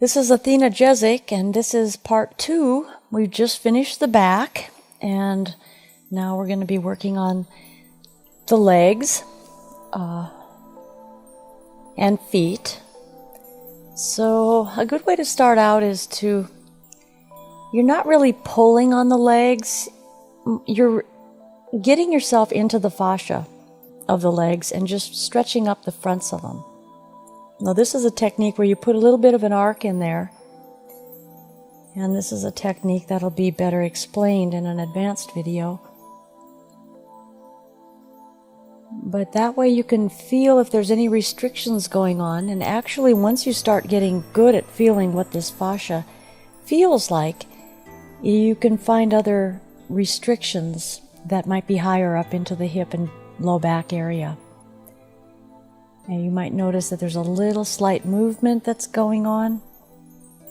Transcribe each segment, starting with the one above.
This is Athena Jezik, and this is part 2. We've just finished the back, and now we're going to be working on the legs and feet. So a good way to start out is you're not really pulling on the legs, you're getting yourself into the fascia of the legs and just stretching up the fronts of them. Now this is a technique where you put a little bit of an arc in there, and this is a technique that'll be better explained in an advanced video. But that way you can feel if there's any restrictions going on, and actually once you start getting good at feeling what this fascia feels like, you can find other restrictions that might be higher up into the hip and low back area. And you might notice that there's a little slight movement that's going on,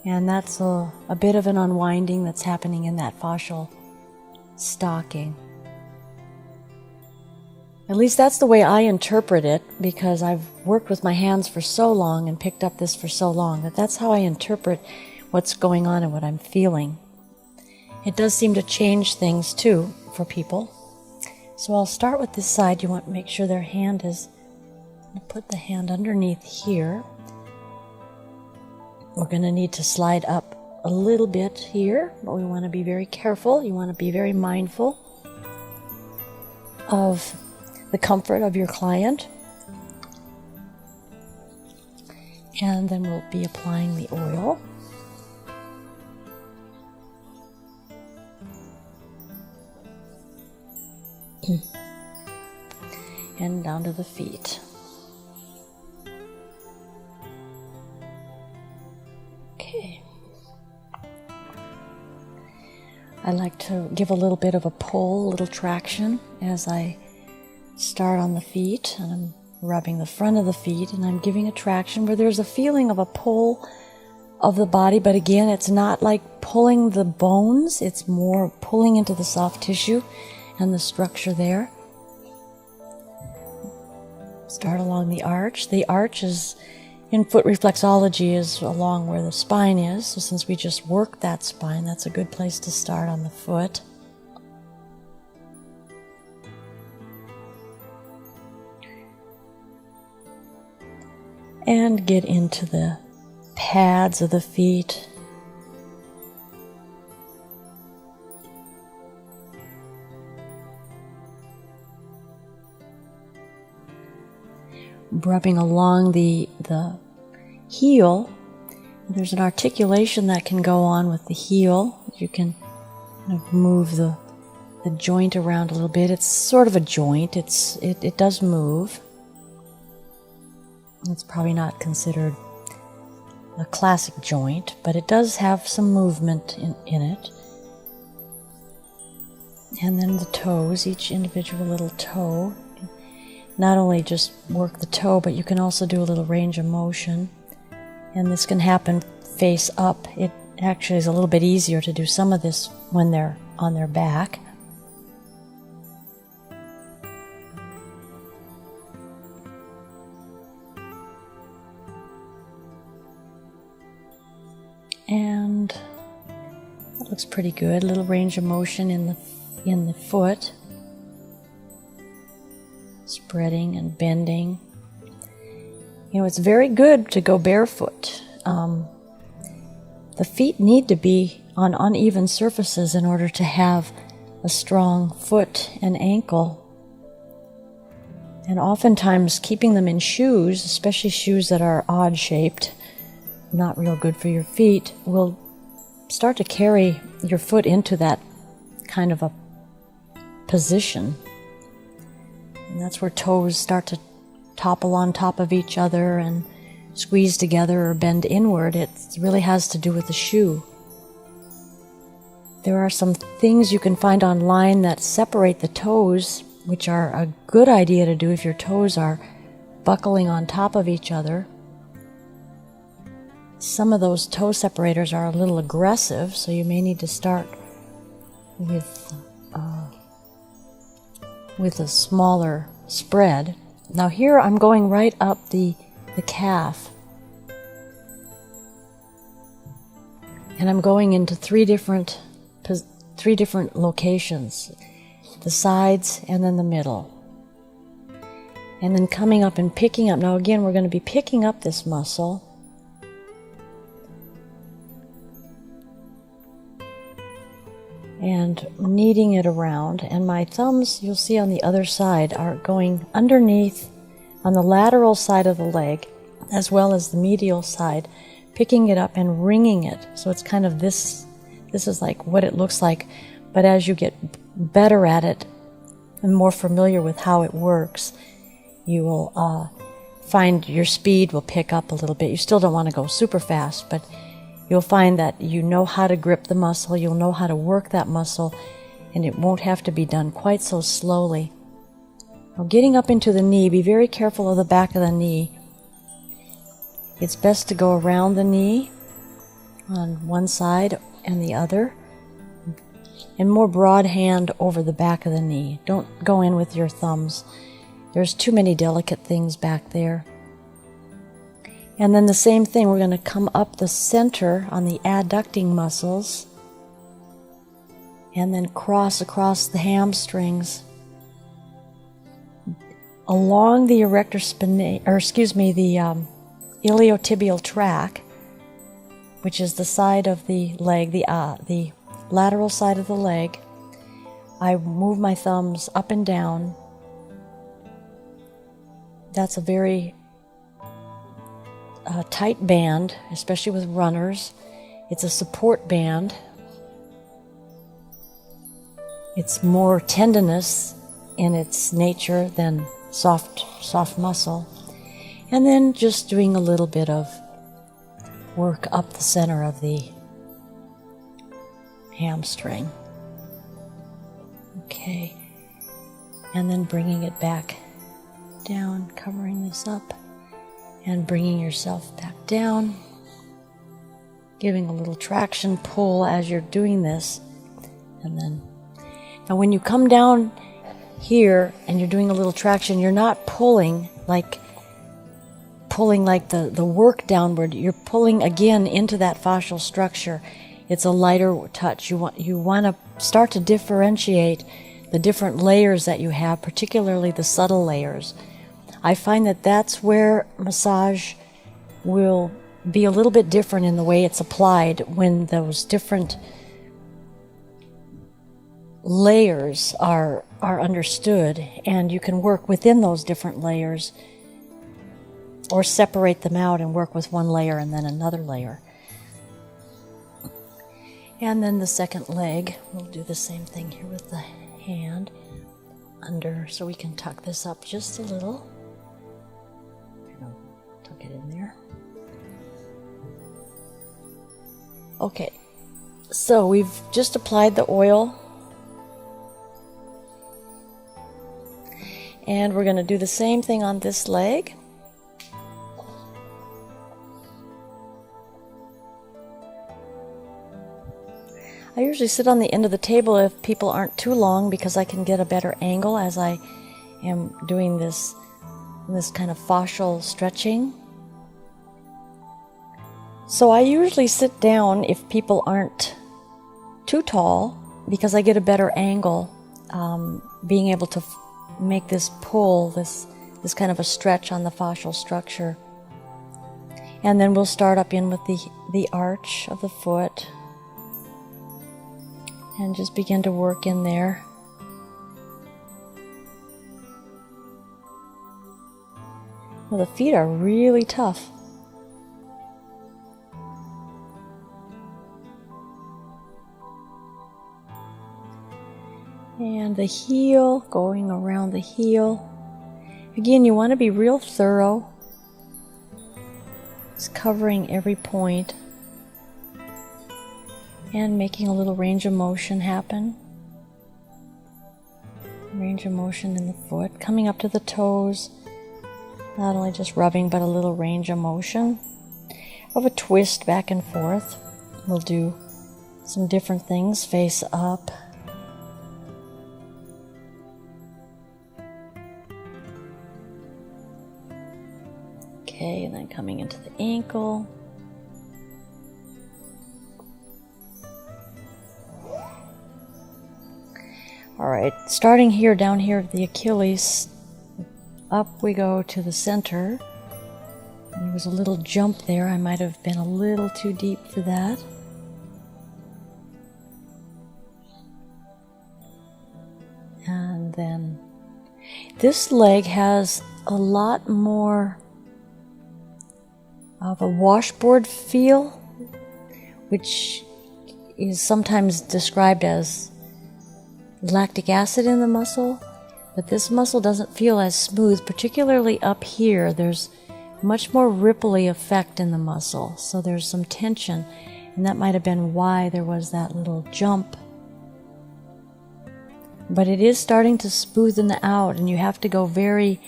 and that's a bit of an unwinding that's happening in that fascial stocking. At least that's the way I interpret it, because I've worked with my hands for so long and picked up this for so long that that's how I interpret what's going on and what I'm feeling. It does seem to change things too for people. So I'll start with this side. You want to make sure their hand is, put the hand underneath here. We're going to need to slide up a little bit here, but we want to be very careful. You want to be very mindful of the comfort of your client. And then we'll be applying the oil. And down to the feet. Okay. I like to give a little bit of a pull, a little traction as I start on the feet, and I'm rubbing the front of the feet, and I'm giving a traction where there's a feeling of a pull of the body, but again, it's not like pulling the bones, it's more pulling into the soft tissue and the structure there. Start along the arch. The arch is, in foot reflexology, is along where the spine is, so since we just worked that spine, that's a good place to start on the foot. And get into the pads of the feet. Rubbing along the heel. There's an articulation that can go on with the heel. You can kind of move the joint around a little bit. It's sort of a joint. It does move. It's probably not considered a classic joint, but it does have some movement in it. And then the toes, each individual little toe. Not only just work the toe, but you can also do a little range of motion. And this can happen face up. It actually is a little bit easier to do some of this when they're on their back. And that looks pretty good. A little range of motion in the foot. Spreading and bending. You know, it's very good to go barefoot. The feet need to be on uneven surfaces in order to have a strong foot and ankle. And oftentimes keeping them in shoes, especially shoes that are odd shaped, not real good for your feet, will start to carry your foot into that kind of a position. And that's where toes start to topple on top of each other and squeeze together or bend inward. It really has to do with the shoe. There are some things you can find online that separate the toes, which are a good idea to do if your toes are buckling on top of each other. Some of those toe separators are a little aggressive, so you may need to start with a smaller spread. Now here I'm going right up the calf. And I'm going into three different locations, the sides and then the middle. And then coming up and picking up. Now again, we're going to be picking up this muscle. And kneading it around. And my thumbs, you'll see on the other side, are going underneath on the lateral side of the leg, as well as the medial side, picking it up and wringing it. So it's kind of this is like what it looks like. But as you get better at it and more familiar with how it works, you will find your speed will pick up a little bit. You still don't want to go super fast, but you'll find that you know how to grip the muscle, you'll know how to work that muscle, and it won't have to be done quite so slowly. Now, getting up into the knee, be very careful of the back of the knee. It's best to go around the knee on one side and the other, and more broad hand over the back of the knee. Don't go in with your thumbs. There's too many delicate things back there. And then the same thing, we're going to come up the center on the adducting muscles and then cross across the hamstrings along the erector spinae, the iliotibial tract, which is the side of the leg, the lateral side of the leg. I move my thumbs up and down. That's a very tight band, especially with runners. It's a support band. It's more tendinous in its nature than soft muscle. And then just doing a little bit of work up the center of the hamstring. Okay. And then bringing it back down, covering this up, and bringing yourself back down, giving a little traction pull as you're doing this. And then, now when you come down here and you're doing a little traction, you're not pulling like the work downward. You're pulling again into that fascial structure. It's a lighter touch. You want to start to differentiate the different layers that you have, particularly the subtle layers. I find that that's where massage will be a little bit different in the way it's applied when those different layers are understood, and you can work within those different layers or separate them out and work with one layer and then another layer. And then the second leg, we'll do the same thing here with the hand under, so we can tuck this up just a little. Tuck it in there. Okay, so we've just applied the oil, and we're going to do the same thing on this leg. I usually sit on the end of the table if people aren't too long, because I can get a better angle as I am doing this kind of fascial stretching. So I usually sit down if people aren't too tall, because I get a better angle, being able to make this pull, this kind of a stretch on the fascial structure. And then we'll start up in with the arch of the foot and just begin to work in there. Well, the feet are really tough. And the heel, going around the heel. Again, you want to be real thorough. It's covering every point and making a little range of motion happen. Range of motion in the foot, coming up to the toes. Not only just rubbing, but a little range of motion of a twist back and forth. We'll do some different things, face up. Okay, and then coming into the ankle. All right, starting here, down here at the Achilles, up we go to the center. And there was a little jump there. I might have been a little too deep for that. And then this leg has a lot more of a washboard feel, which is sometimes described as lactic acid in the muscle, but this muscle doesn't feel as smooth, particularly up here. There's much more ripply effect in the muscle, so there's some tension, and that might have been why there was that little jump. But it is starting to smoothen out, and you have to go very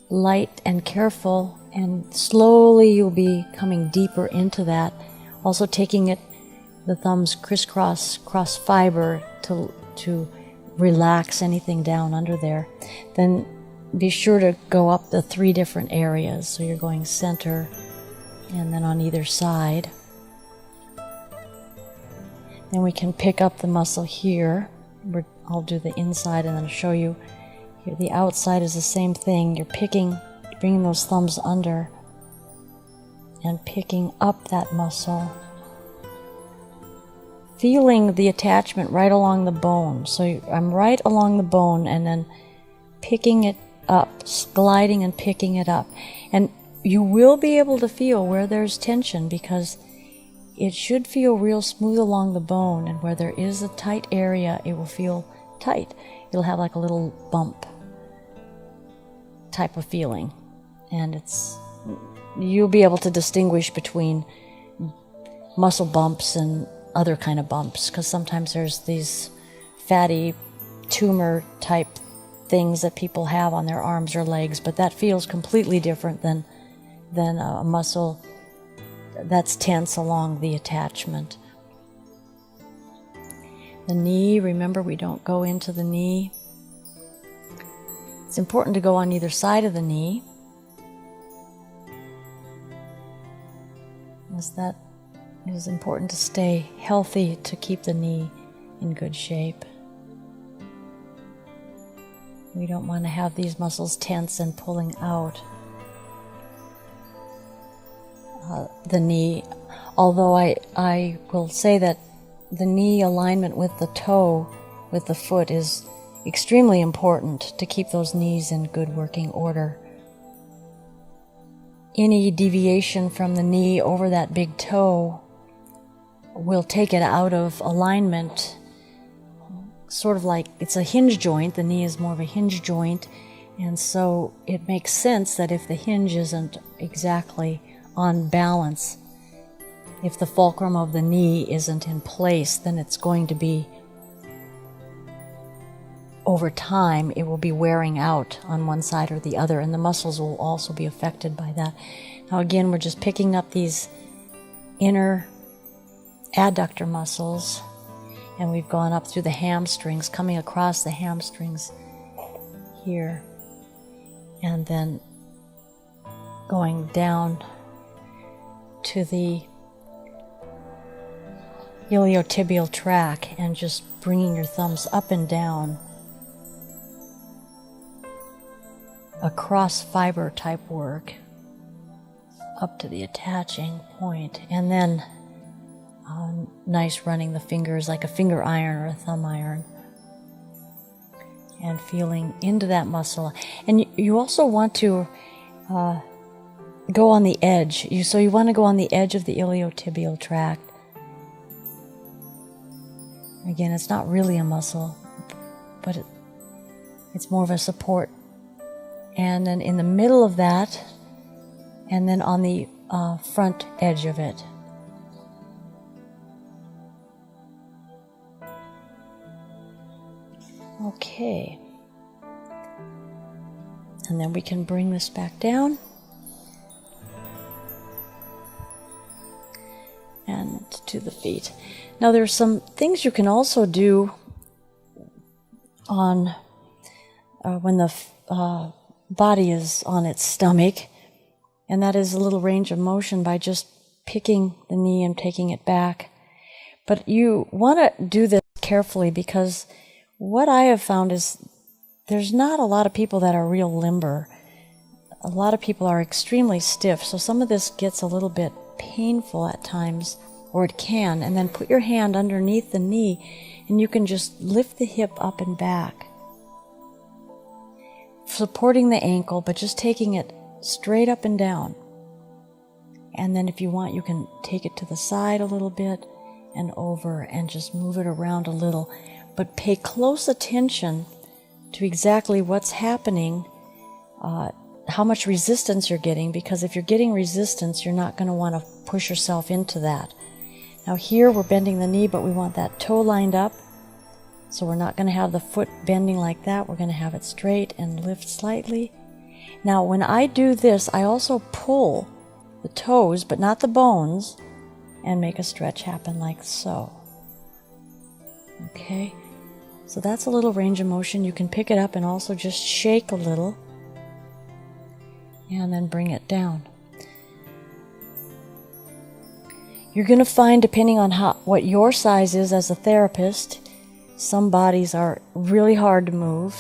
light and careful, and slowly you'll be coming deeper into that. Also taking it, the thumbs crisscross, cross fiber to relax anything down under there. Then be sure to go up the 3 different areas. So you're going center and then on either side. Then we can pick up the muscle here. I'll do the inside and then show you here. The outside is the same thing. You're bringing those thumbs under and picking up that muscle. Feeling the attachment right along the bone. So I'm right along the bone and then picking it up, gliding and picking it up. And you will be able to feel where there's tension, because it should feel real smooth along the bone, and where there is a tight area, it will feel tight. It'll have like a little bump type of feeling. And you'll be able to distinguish between muscle bumps and other kind of bumps, because sometimes there's these fatty tumor type things that people have on their arms or legs, but that feels completely different than a muscle that's tense along the attachment. The knee, remember, we don't go into the knee. It's important to go on either side of the knee, as that it is important to stay healthy, to keep the knee in good shape. We don't want to have these muscles tense and pulling out the knee. Although I will say that the knee alignment with the toe, with the foot, is extremely important to keep those knees in good working order. Any deviation from the knee over that big toe will take it out of alignment, sort of like it's a hinge joint. The knee is more of a hinge joint, and so it makes sense that if the hinge isn't exactly on balance, if the fulcrum of the knee isn't in place, then it's going to be, over time, it will be wearing out on one side or the other, and the muscles will also be affected by that. Now again, we're just picking up these inner adductor muscles, and we've gone up through the hamstrings, coming across the hamstrings here, and then going down to the iliotibial tract, and just bringing your thumbs up and down, a cross fiber type work up to the attaching point, and then nice running the fingers like a finger iron or a thumb iron, and feeling into that muscle. And you also want to go on the edge. So you want to go on the edge of the iliotibial tract. Again, it's not really a muscle, but it's more of a support. And then in the middle of that, and then on the front edge of it. Okay. And then we can bring this back down. And to the feet. Now there's some things you can also do on when the body is on its stomach, and that is a little range of motion by just picking the knee and taking it back. But you want to do this carefully, because what I have found is there's not a lot of people that are real limber. A lot of people are extremely stiff, so some of this gets a little bit painful at times, or it can, and then put your hand underneath the knee and you can just lift the hip up and back, supporting the ankle, but just taking it straight up and down. And then if you want, you can take it to the side a little bit and over and just move it around a little, but pay close attention to exactly what's happening, how much resistance you're getting, because if you're getting resistance, you're not going to want to push yourself into that. Now here we're bending the knee, but we want that toe lined up, so we're not going to have the foot bending like that. We're going to have it straight and lift slightly. Now when I do this, I also pull the toes, but not the bones, and make a stretch happen like so. Okay, so that's a little range of motion. You can pick it up and also just shake a little, and then bring it down. You're going to find, depending on what your size is as a therapist, some bodies are really hard to move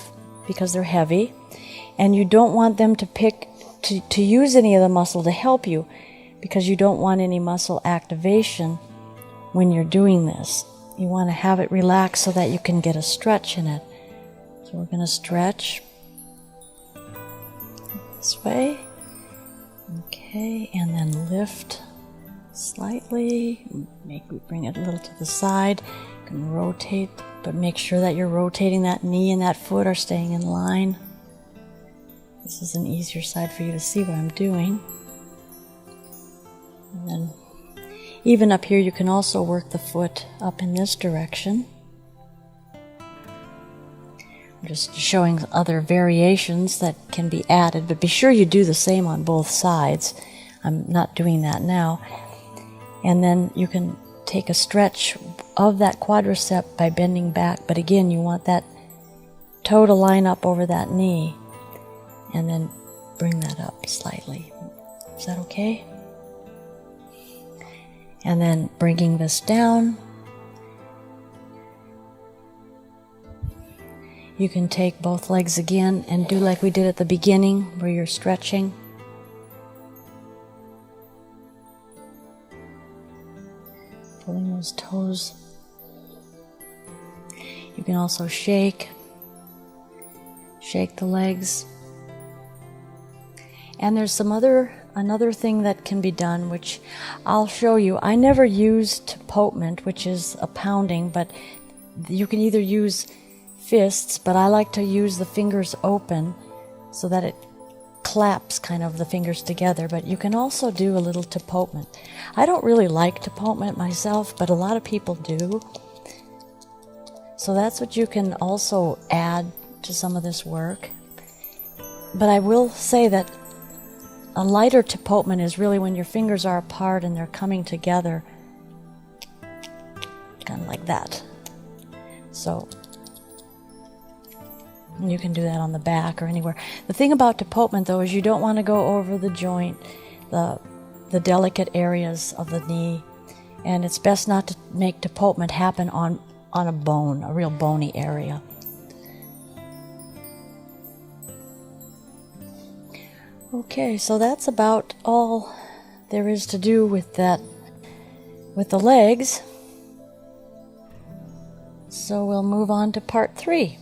because they're heavy, and you don't want them to use any of the muscle to help you, because you don't want any muscle activation when you're doing this. You want to have it relaxed so that you can get a stretch in it. So we're going to stretch this way. Okay, and then lift slightly. Bring it a little to the side. You can rotate, but make sure that you're rotating that knee and that foot are staying in line. This is an easier side for you to see what I'm doing. And then even up here, you can also work the foot up in this direction. I'm just showing other variations that can be added, but be sure you do the same on both sides. I'm not doing that now. And then you can take a stretch of that quadricep by bending back, but again, you want that toe to line up over that knee, and then bring that up slightly. Is that okay? And then bringing this down, you can take both legs again and do like we did at the beginning, where you're stretching. Pulling those toes. You can also shake the legs. And there's another thing that can be done, which I'll show you. I never used Popement, which is a pounding, but you can either use fists, but I like to use the fingers open so that it claps kind of the fingers together, but you can also do a little Popement. I don't really like Popement myself, but a lot of people do. So that's what you can also add to some of this work. But I will say that a lighter Popement is really when your fingers are apart and they're coming together, kind of like that. So you can do that on the back or anywhere. The thing about Popement, though, is you don't want to go over the joint, the delicate areas of the knee, and it's best not to make Popement happen on a bone, a real bony area. Okay, so that's about all there is to do with that, with the legs. So we'll move on to part 3.